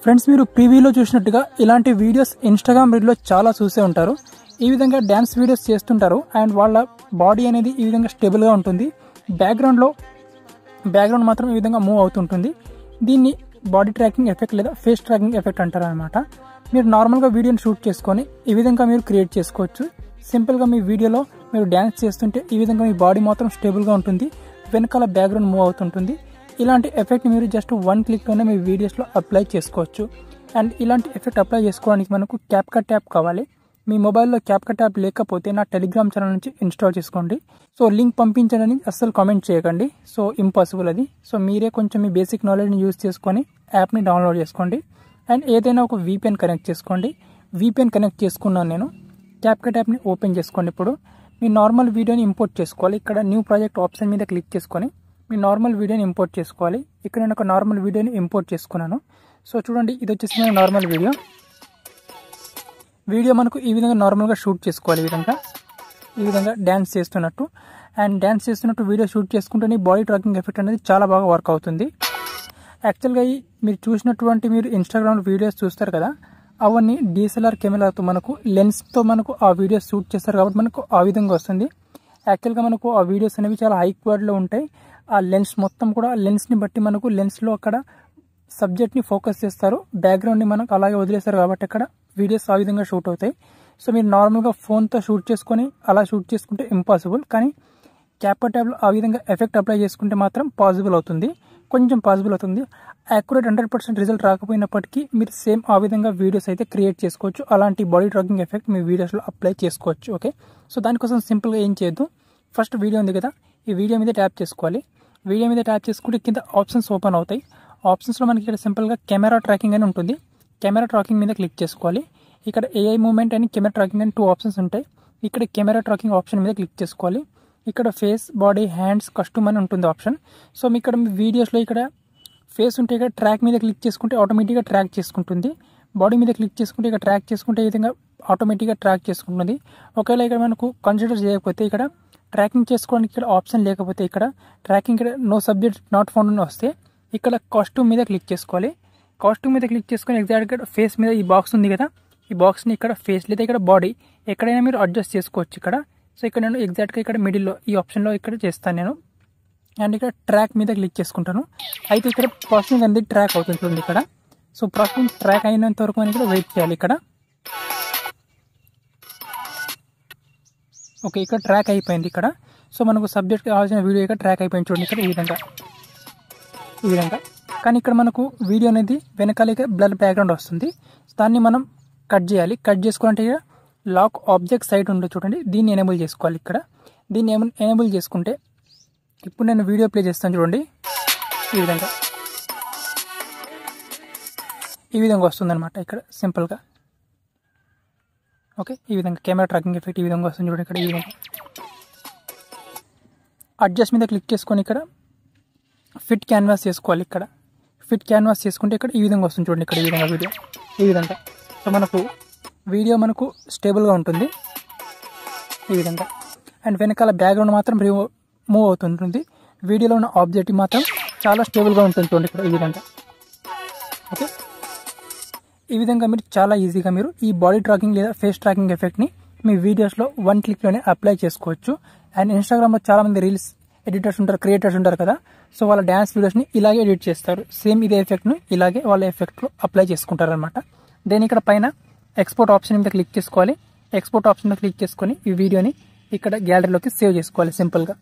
Friends మీరు ప్రీవ్యూలో చూసినట్టుగా ఇలాంటి వీడియోస్ ఇన్స్టాగ్రామ్ రీల్లో చాలా చూసే ఉంటారు. ఈ విధంగా డ్యాన్స్ వీడియోస్ చేస్తుంటారు అండ్ వాళ్ళ బాడీ అనేది ఈ విధంగా స్టేబుల్గా ఉంటుంది. బ్యాక్గ్రౌండ్ మాత్రం ఈ విధంగా మూవ్ అవుతుంటుంది. దీన్ని బాడీ ట్రాకింగ్ ఎఫెక్ట్ లేదా ఫేస్ ట్రాకింగ్ ఎఫెక్ట్ అంటారు అనమాట. మీరు నార్మల్గా వీడియోని షూట్ చేసుకొని ఈ విధంగా మీరు క్రియేట్ చేసుకోవచ్చు. సింపుల్గా మీ వీడియోలో మీరు డ్యాన్స్ చేస్తుంటే ఈ విధంగా మీ బాడీ మాత్రం స్టేబుల్గా ఉంటుంది, వెనకాల బ్యాక్గ్రౌండ్ మూవ్ అవుతుంటుంది. ఇలాంటి ఎఫెక్ట్ మీరు జస్ట్ 1 క్లిక్లోనే మీ వీడియోస్లో అప్లై చేసుకోవచ్చు. అండ్ ఇలాంటి ఎఫెక్ట్ అప్లై చేసుకోవడానికి మనకు క్యాప్కట్ యాప్ కావాలి. మీ మొబైల్లో క్యాప్కట్ యాప్ లేకపోతే నా టెలిగ్రామ్ ఛానల్ నుంచి ఇన్స్టాల్ చేసుకోండి. సో లింక్ పంపించడానికి అస్సలు కామెంట్ చేయకండి. సో ఇంపాసిబుల్ అది. సో మీరే కొంచెం మీ బేసిక్ నాలెడ్జ్ని యూజ్ చేసుకొని యాప్ని డౌన్లోడ్ చేసుకోండి. అండ్ ఏదైనా ఒక VPN కనెక్ట్ చేసుకోండి. VPN కనెక్ట్ చేసుకున్నాను నేను. క్యాప్కట్ యాప్ని ఓపెన్ చేసుకోండి. ఇప్పుడు మీ నార్మల్ వీడియోని ఇంపోర్ట్ చేసుకోవాలి. ఇక్కడ న్యూ ప్రాజెక్ట్ ఆప్షన్ మీద క్లిక్ చేసుకొని మీ నార్మల్ వీడియోని ఇంపోర్ట్ చేసుకోవాలి. ఇక్కడ నేను ఒక నార్మల్ వీడియోని ఇంపోర్ట్ చేసుకున్నాను. సో చూడండి, ఇది వచ్చేసి మన నార్మల్ వీడియో మనకు ఈ విధంగా నార్మల్గా షూట్ చేసుకోవాలి. ఈ విధంగా డ్యాన్స్ చేస్తున్నట్టు వీడియో షూట్ చేసుకుంటే బాడీ ట్రాకింగ్ ఎఫెక్ట్ అనేది చాలా బాగా వర్క్ అవుతుంది. యాక్చువల్గా మీరు చూసినటువంటి మీరు ఇన్స్టాగ్రామ్ వీడియోస్ చూస్తారు కదా, అవన్నీ DSLR కెమెరాతో మనకు లెన్స్తో మనకు ఆ వీడియోస్ షూట్ చేస్తారు కాబట్టి మనకు ఆ విధంగా వస్తుంది. యాక్చువల్గా మనకు ఆ వీడియోస్ అనేవి చాలా హై క్వాలిటీలో ఉంటాయి. ఆ లెన్స్ మొత్తం కూడా లెన్స్ని బట్టి మనకు లెన్స్లో అక్కడ సబ్జెక్ట్ని ఫోకస్ చేస్తారు, బ్యాక్గ్రౌండ్ని మనకు అలాగే వదిలేస్తారు కాబట్టి అక్కడ వీడియోస్ ఆ విధంగా షూట్ అవుతాయి. సో మీరు నార్మల్గా ఫోన్తో షూట్ చేసుకొని అలా షూట్ చేసుకుంటే ఇంపాసిబుల్, కానీ క్యాప్కట్ యాప్లో ఆ విధంగా ఎఫెక్ట్ అప్లై చేసుకుంటే మాత్రం పాసిబుల్ అవుతుంది, కొంచెం పాసిబుల్ అవుతుంది. యాక్యురేట్ 100% రిజల్ట్ రాకపోయినప్పటికీ మీరు సేమ్ ఆ విధంగా వీడియోస్ అయితే క్రియేట్ చేసుకోవచ్చు. అలాంటి బాడీ ట్రాకింగ్ ఎఫెక్ట్ మీ వీడియోస్లో అప్లై చేసుకోవచ్చు. ఓకే, సో దానికోసం సింపుల్గా ఏం చేయొద్దు, ఫస్ట్ వీడియో ఉంది కదా, ఈ వీడియో మీద ట్యాప్ చేసుకోవాలి. వీడియో మీద ట్యాప్ చేసుకుంటే కింద ఆప్షన్స్ ఓపెన్ అవుతాయి. ఆప్షన్స్లో మనకి ఇక్కడ సింపుల్గా కెమెరా ట్రాకింగ్ అని ఉంటుంది. కెమెరా ట్రాకింగ్ మీద క్లిక్ చేసుకోవాలి. ఇక్కడ AI మూవ్మెంట్ అని కెమెరా ట్రాకింగ్ అని 2 ఆప్షన్స్ ఉంటాయి. ఇక్కడ కెమెరా ట్రాకింగ్ ఆప్షన్ మీద క్లిక్ చేసుకోవాలి. ఇక్కడ ఫేస్, బాడీ, హ్యాండ్స్, కస్టమ్ అని ఉంటుంది ఆప్షన్. సో మీ ఇక్కడ వీడియోస్లో ఇక్కడ ఫేస్ ఉంటే ఇక్కడ ట్రాక్ మీద క్లిక్ చేసుకుంటే ఆటోమేటిక్గా ట్రాక్ చేసుకుంటుంది. బాడీ మీద క్లిక్ చేసుకుంటే ఇక్కడ ట్రాక్ చేసుకుంటే ఈ విధంగా ఆటోమేటిక్గా ట్రాక్ చేసుకుంటుంది. ఒకవేళ ఇక్కడ మనకు కన్సిడర్ చేయకపోతే ఇక్కడ ట్రాకింగ్ చేసుకోవడానికి ఇక్కడ ఆప్షన్ లేకపోతే ఇక్కడ ట్రాకింగ్ ఇక్కడ నో సబ్జెక్ట్ నాట్ ఫౌండ్ అని వస్తే ఇక్కడ కాస్ట్యూమ్ మీద క్లిక్ చేసుకోవాలి. కాస్ట్యూమ్ మీద క్లిక్ చేసుకొని ఎగ్జాక్ట్గా ఫేస్ మీద ఈ బాక్స్ ఉంది కదా, ఈ బాక్స్ని ఇక్కడ ఫేస్ లేదా ఇక్కడ బాడీ ఎక్కడైనా మీరు అడ్జస్ట్ చేసుకోవచ్చు ఇక్కడ. సో ఇక్కడ నేను ఎగ్జాక్ట్గా ఇక్కడ మిడిల్లో ఈ ఆప్షన్లో ఇక్కడ చేస్తాను నేను. అండ్ ఇక్కడ ట్రాక్ మీద క్లిక్ చేసుకుంటాను. అయితే ఇక్కడ ప్రాసెసింగ్ అనేది ట్రాక్ అవుతుంది ఇక్కడ. సో ప్రాసెసింగ్ ట్రాక్ అయినంత వరకు మనం ఇక్కడ వెయిట్ చేయాలి ఇక్కడ. ఓకే, ఇక్కడ ట్రాక్ అయిపోయింది ఇక్కడ. సో మనకు సబ్జెక్ట్ కావాల్సిన వీడియో ఇక్కడ ట్రాక్ అయిపోయింది చూడండి ఇక్కడ ఈ విధంగా. కానీ ఇక్కడ మనకు వీడియో అనేది వెనకాల బ్లర్ బ్యాక్గ్రౌండ్ వస్తుంది. దాన్ని మనం కట్ చేయాలి. కట్ చేసుకోవాలంటే ఇక్కడ లాక్ ఆబ్జెక్ట్ సైట్ ఉంటుంది చూడండి, దీన్ని ఎనేబుల్ చేసుకోవాలి ఇక్కడ. దీన్ని ఎనేబుల్ చేసుకుంటే ఇప్పుడు నేను వీడియో ప్లే చేస్తాను చూడండి, ఈ విధంగా వస్తుందన్నమాట ఇక్కడ సింపుల్గా. ఓకే, ఈ విధంగా కెమెరా ట్రాకింగ్ ఎఫెక్ట్ ఈ విధంగా వస్తుంది చూడండి ఇక్కడ. ఈ విధంగా అడ్జస్ట్ మీద క్లిక్ చేసుకొని ఇక్కడ ఫిట్ క్యాన్వాస్ చేసుకోవాలి. ఇక్కడ ఫిట్ క్యాన్వాస్ చేసుకుంటే ఇక్కడ ఈ విధంగా వస్తుంది చూడండి ఇక్కడ. ఈ విధంగా వీడియో ఈ విధంగా. సో మనకు వీడియో మనకు స్టేబుల్గా ఉంటుంది ఈ విధంగా. అండ్ వెనకాల బ్యాక్గ్రౌండ్ మాత్రం మూవ్ అవుతుంటుంది. వీడియోలో ఉన్న ఆబ్జెక్ట్ మాత్రం చాలా స్టేబుల్గా ఉంటుంది చూడండి ఇక్కడ ఈ విధంగా. ఓకే, ఈ విధంగా మీరు చాలా ఈజీగా మీరు ఈ బాడీ ట్రాకింగ్ లేదా ఫేస్ ట్రాకింగ్ ఎఫెక్ట్ని మీ వీడియోస్లో 1 క్లిక్లోనే అప్లై చేసుకోవచ్చు. అండ్ ఇన్స్టాగ్రామ్లో చాలామంది రీల్స్ ఎడిటర్స్ ఉంటారు, క్రియేటర్స్ ఉంటారు కదా, సో వాళ్ళ డ్యాన్స్ వీడియోస్ని ఇలాగే ఎడిట్ చేస్తారు. సేమ్ ఇదే ఎఫెక్ట్ను ఇలాగే వాళ్ళ ఎఫెక్ట్లో అప్లై చేసుకుంటారు అనమాట. దేని ఇక్కడ పైన ఎక్స్పోర్ట్ ఆప్షన్ మీద క్లిక్ చేసుకోవాలి. ఎక్స్పోర్ట్ ఆప్షన్ మీద క్లిక్ చేసుకొని ఈ వీడియోని ఇక్కడ గ్యాలరీలోకి సేవ్ చేసుకోవాలి సింపుల్గా.